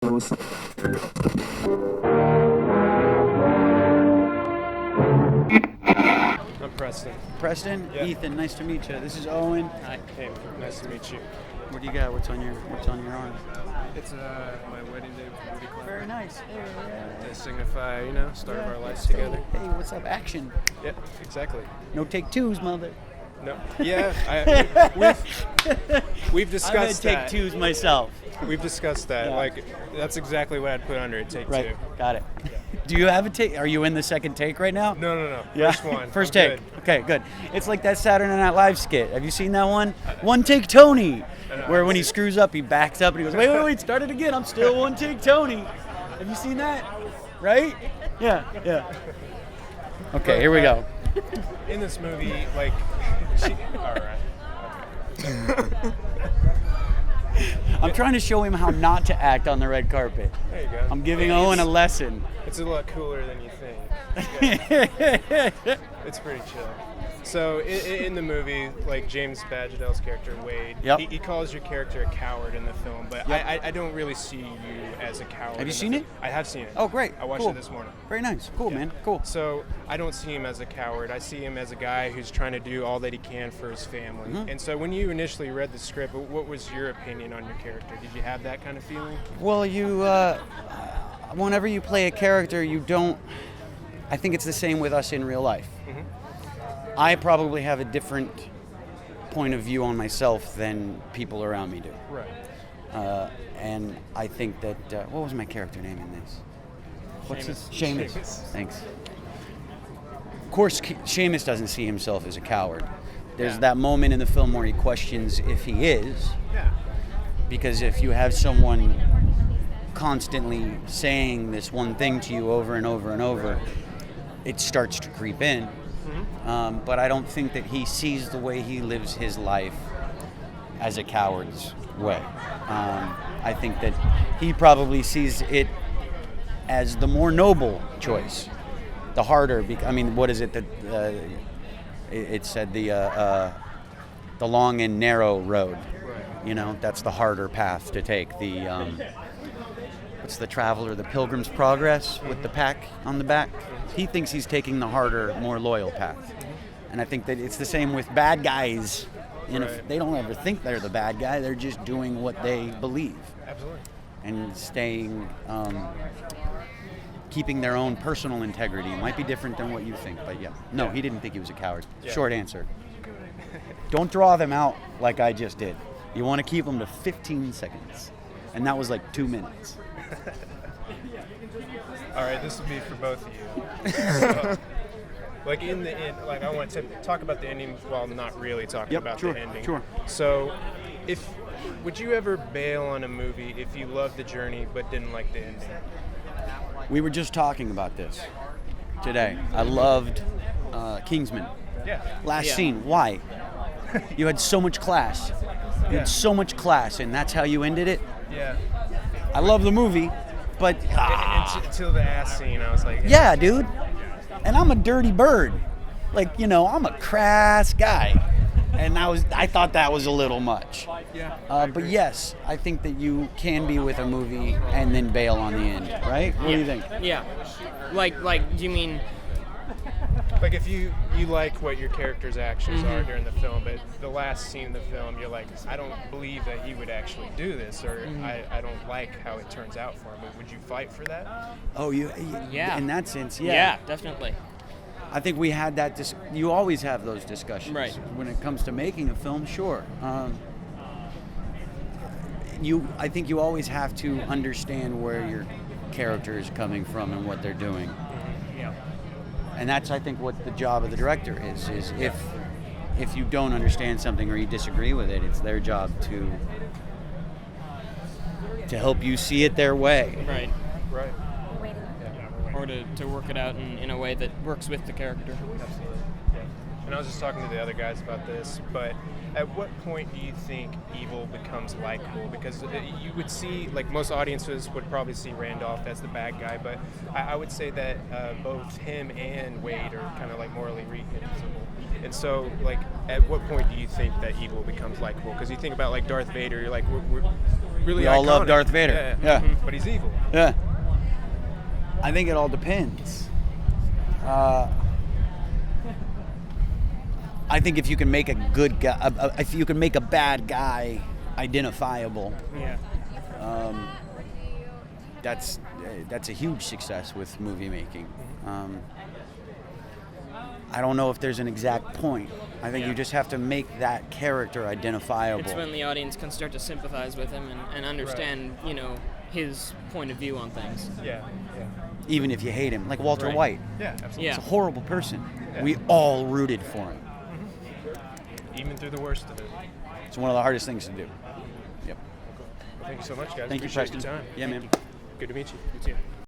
I'm Preston. Preston, Yeah. Ethan, nice to meet you. This is Owen. Hi. Hey, nice to meet you. What do you got? What's on your arm? It's my wedding day with Beauty Club. Very nice. To signify, start of our lives together. Hey, what's up? Action. Yeah, exactly. No take twos, mother. No. Yeah, we've discussed I'm gonna take that. twos myself. We've discussed that. Yeah. Like, that's exactly what I'd put under it. Take Right. two. Got it. Do you have a take? Are you in the second take right now? No. Yeah. First one. First I'm take. good. Okay, good. It's like that Saturday Night Live skit. Have you seen that one? One take Tony, where when he screws up, he backs up and he goes, "Wait, start it again. I'm still one take Tony." Have you seen that? Right? Yeah. Okay, here we go. In this movie, like, all right. I'm trying to show him how not to act on the red carpet. There you go. I'm giving Owen a lesson. It's a lot cooler than you think. It's pretty chill. So in the movie, like James Badgel's character Wade, Yep. he calls your character a coward in the film, but Yep. I don't really see you as a coward. Have you in seen the it? film. I have seen it. Oh, great. I watched Cool. it this morning. Very nice. Cool, man. Cool. So I don't see him as a coward. I see him as a guy who's trying to do all that he can for his family. Mm-hmm. And so when you initially read the script, what was your opinion on your character? Did you have that kind of feeling? Well, whenever you play a character, you don't. I think it's the same with us in real life. Mm-hmm. I probably have a different point of view on myself than people around me do. Right. And I think that, what was my character name in this? Seamus. Thanks. Of course, Seamus doesn't see himself as a coward. There's that moment in the film where he questions if he is. Yeah. Because if you have someone constantly saying this one thing to you over and over and over, it starts to creep in. Mm-hmm. But I don't think that he sees the way he lives his life as a coward's way. I think that he probably sees it as the more noble choice, the harder. What is it that it said? The long and narrow road. Right. That's the harder path to take. The what's the Traveler, the Pilgrim's Progress with the pack on the back? He thinks he's taking the harder, more loyal path. And I think that it's the same with bad guys. Right. They don't ever think they're the bad guy. They're just doing what they believe. Absolutely. And staying, keeping their own personal integrity. It might be different than what you think, but yeah. No, he didn't think he was a coward. Yeah. Short answer. Don't draw them out like I just did. You want to keep them to 15 seconds. And that was like 2 minutes. All right, this will be for both of you. So, like in the end, like I want to talk about the ending while not really talking about the ending. Sure. So, would you ever bail on a movie if you loved the journey but didn't like the ending? We were just talking about this today. I loved Kingsman. Yeah. Last scene. Why? You had so much class. You had so much class, and that's how you ended it? Yeah. I love the movie, but Until the ass scene, I was like, yeah, dude. And I'm a dirty bird. Like, I'm a crass guy. And I thought that was a little much. Yeah. But yes, I think that you can be with a movie and then bail on the end, right? What do you think? Yeah. Like, do you mean? Like if you like what your character's actions are during the film, but the last scene of the film, you're like, I don't believe that he would actually do this, or I don't like how it turns out for him. Would you fight for that? Oh, Yeah. In that sense, yeah. Yeah, definitely. I think we had that. You always have those discussions. Right. When it comes to making a film, sure. I think you always have to understand where your character is coming from and what they're doing. Yeah. And that's, I think, what the job of the director is if you don't understand something or you disagree with it, it's their job to help you see it their way. Right. Right. Or to work it out in a way that works with the character. Absolutely. Yeah. And I was just talking to the other guys about this, but at what point do you think evil becomes likable? Because you would see, like most audiences would probably see Randolph as the bad guy, but I would say that both him and Wade are kind of like morally reprehensible. And so, like, at what point do you think that evil becomes likable? Because you think about like Darth Vader, you're like, really we all love iconic. Darth Vader. Yeah. But he's evil. Yeah. I think it all depends. I think if you can make a good guy, if you can make a bad guy identifiable, Yeah. that's a huge success with movie making. I don't know if there's an exact point. I think you just have to make that character identifiable. It's when the audience can start to sympathize with him and understand, his point of view on things. Yeah. Even if you hate him, like Walter White. Yeah, absolutely. Yeah. He's a horrible person. Yeah. We all rooted for him. Even through the worst of it. It's one of the hardest things to do. Yep. Well, thank you so much, guys. Thank you, Appreciate Preston. your time. Yeah, man. Good to meet you. You too.